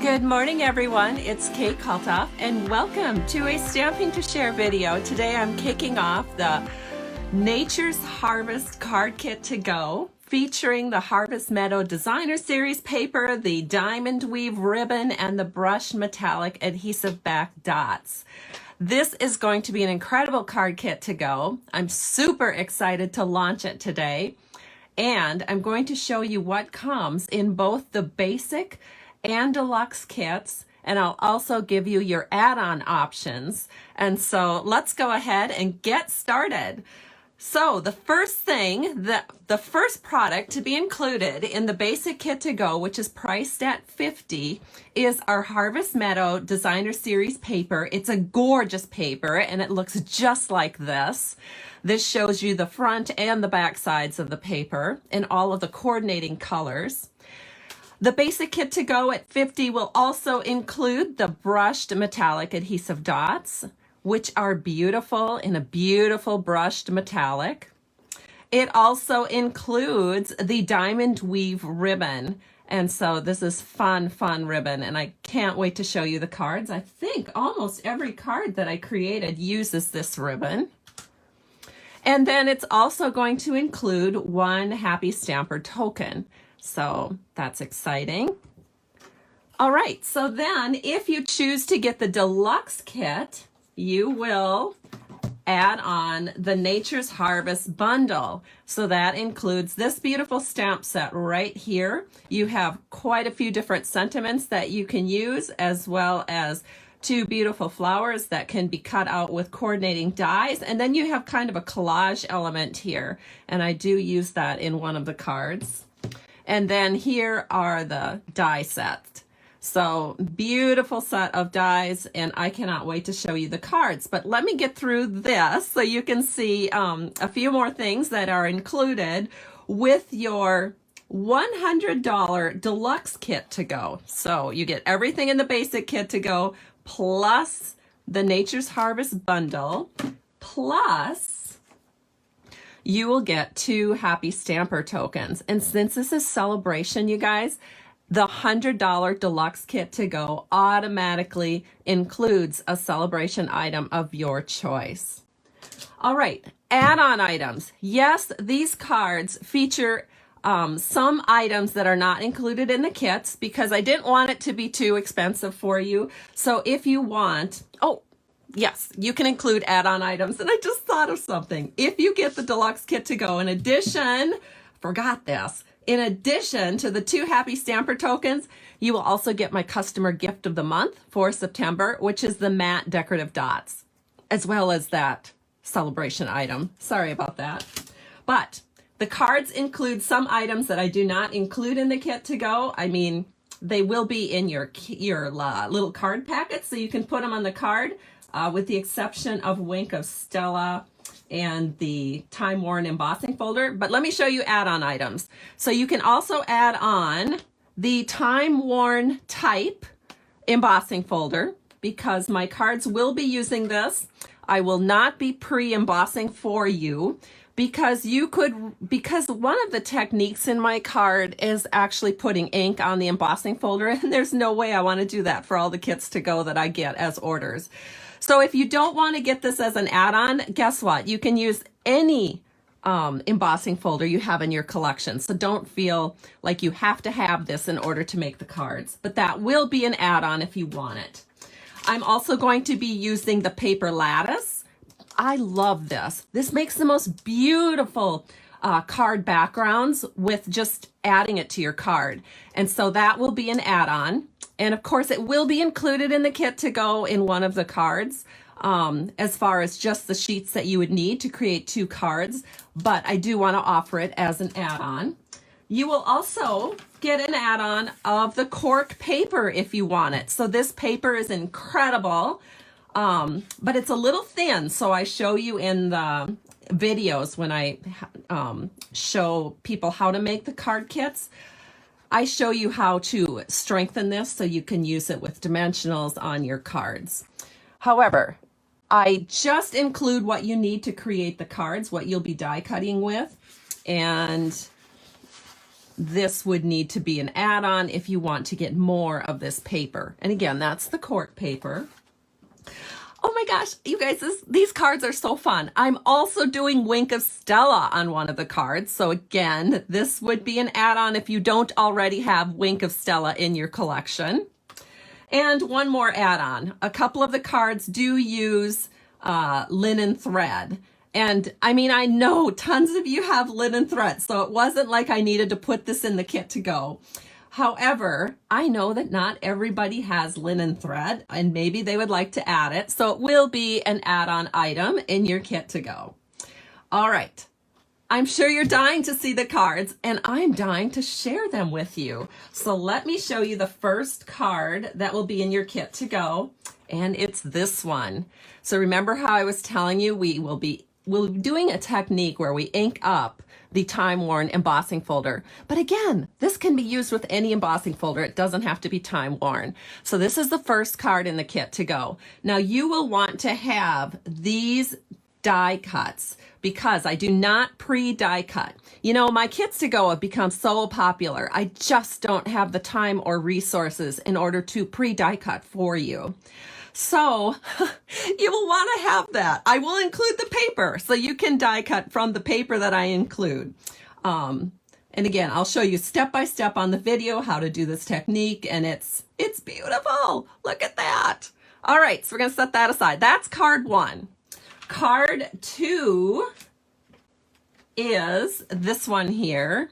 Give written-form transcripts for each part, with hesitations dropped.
Good morning, everyone. It's Kate Kaltoff, and welcome to a Stamping to Share video. Today I'm kicking off the Nature's Harvest card kit to go, featuring the Harvest Meadow Designer Series paper, the diamond weave ribbon, and the brushed metallic adhesive back dots. This is going to be an incredible card kit to go. I'm super excited to launch it today, and I'm going to show you what comes in both the basic and deluxe kits, and I'll also give you your add-on options. And so let's go ahead and get started. So the first thing, the first product to be included in the basic kit to go, which is priced at $50, is our Harvest Meadow Designer Series paper. It's a gorgeous paper and it looks just like this. This shows you the front and the back sides of the paper in all of the coordinating colors. The basic kit to go at $50 will also include the brushed metallic adhesive dots, which are beautiful in a beautiful brushed metallic. It also includes the diamond weave ribbon. And so this is fun ribbon, and I can't wait to show you the cards. I think almost every card that I created uses this ribbon. And then it's also going to include one Happy Stamper token. So that's exciting. All right, so then if you choose to get the deluxe kit, you will add on the Nature's Harvest bundle. So that includes this beautiful stamp set right here. You have quite a few different sentiments that you can use, as well as two beautiful flowers that can be cut out with coordinating dies. And then you have kind of a collage element here, and I do use that in one of the cards. And then here are the die sets. So beautiful set of dies, and I cannot wait to show you the cards. But let me get through this so you can see a few more things that are included with your $100 deluxe kit to go. So you get everything in the basic kit to go, plus the Nature's Harvest bundle, plus you will get 2 Happy Stamper tokens. And since this is Sale-a-bration, you guys, the $100 deluxe kit to go automatically includes a Sale-a-bration item of your choice. All right, add-on items. Yes, these cards feature some items that are not included in the kits because I didn't want it to be too expensive for you. So if you want, yes, you can include add-on items. And I just thought of something. If you get the deluxe kit to go, in addition to the 2 Happy Stamper tokens, you will also get my customer gift of the month for September, which is the Matte Decorative Dots, as well as that Sale-a-bration item. Sorry about that. But the cards include some items that I do not include in the kit to go. I mean, they will be in your little card packet, so you can put them on the card. With the exception of Wink of Stella and the time-worn embossing folder. But let me show you add-on items. So you can also add on the time-worn type embossing folder, because my cards will be using this. I will not be pre-embossing for you, because one of the techniques in my card is actually putting ink on the embossing folder, and there's no way I want to do that for all the kits to go that I get as orders. So if you don't want to get this as an add-on, guess what? You can use any embossing folder you have in your collection. So don't feel like you have to have this in order to make the cards, but that will be an add-on if you want it. I'm also going to be using the paper lattice. I love this. This makes the most beautiful card backgrounds with just adding it to your card. And so that will be an add-on. And of course, it will be included in the kit to go in one of the cards, as far as just the sheets that you would need to create 2 cards. But I do want to offer it as an add-on. You will also get an add-on of the cork paper if you want it. So this paper is incredible, but it's a little thin. So I show you in the videos when I show people how to make the card kits. I show you how to strengthen this so you can use it with dimensionals on your cards. However, I just include what you need to create the cards, what you'll be die cutting with, and this would need to be an add-on if you want to get more of this paper. And again, that's the cork paper. Oh my gosh, you guys, these cards are so fun. I'm also doing Wink of Stella on one of the cards. So again, this would be an add-on if you don't already have Wink of Stella in your collection. And one more add-on. A couple of the cards do use linen thread. And I mean, I know tons of you have linen thread, so it wasn't like I needed to put this in the kit to go. However, I know that not everybody has linen thread, and maybe they would like to add it. So it will be an add-on item in your kit to go. All right. I'm sure you're dying to see the cards, and I'm dying to share them with you. So let me show you the first card that will be in your kit to go, and it's this one. So remember how I was telling you we'll be doing a technique where we ink up the time-worn embossing folder. But again, this can be used with any embossing folder. It doesn't have to be time-worn. So this is the first card in the kit to go. Now you will want to have these die cuts because I do not pre-die cut. You know, my kits to go have become so popular. I just don't have the time or resources in order to pre-die cut for you. So you will want to have that. I will include the paper so you can die cut from the paper that I include. And again, I'll show you step by step on the video how to do this technique, and it's beautiful. Look at that. All right, so we're going to set that aside. That's card one. Card two is this one here.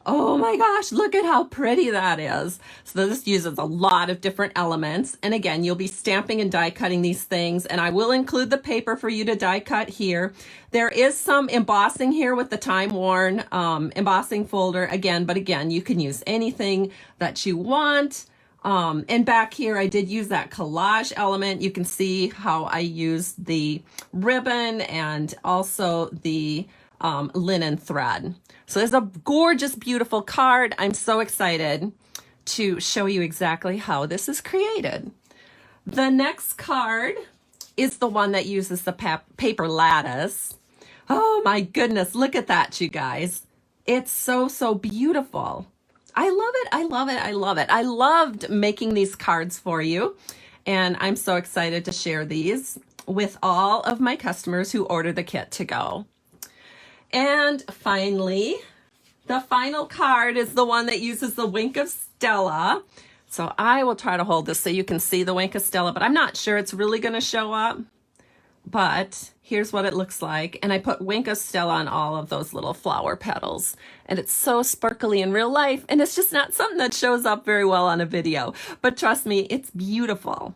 Oh my gosh, look at how pretty that is. So this uses a lot of different elements. And again, you'll be stamping and die cutting these things. And I will include the paper for you to die cut here. There is some embossing here with the time-worn embossing folder again. But again, you can use anything that you want. And back here, I did use that collage element. You can see how I used the ribbon and also the linen thread. So it's a gorgeous, beautiful card. I'm so excited to show you exactly how this is created. The next card is the one that uses the paper lattice. Oh my goodness, look at that, you guys. It's so, so beautiful. I love it, I love it, I love it. I loved making these cards for you, and I'm so excited to share these with all of my customers who order the kit to go. And finally, the final card is the one that uses the Wink of Stella. So I will try to hold this so you can see the Wink of Stella, but I'm not sure it's really going to show up. But here's what it looks like. And I put Wink of Stella on all of those little flower petals. And it's so sparkly in real life. And it's just not something that shows up very well on a video. But trust me, it's beautiful.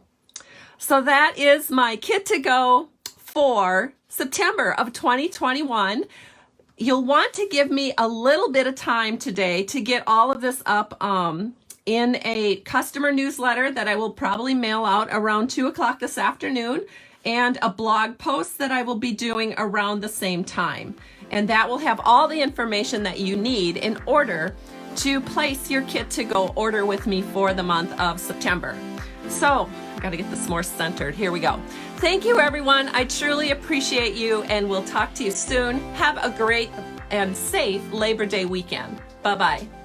So that is my kit to go for September of 2021. You'll want to give me a little bit of time today to get all of this up in a customer newsletter that I will probably mail out around 2 o'clock this afternoon, and a blog post that I will be doing around the same time. And that will have all the information that you need in order to place your kit to go order with me for the month of September. So I got to get this more centered. Here we go. Thank you, everyone. I truly appreciate you, and we'll talk to you soon. Have a great and safe Labor Day weekend. Bye-bye.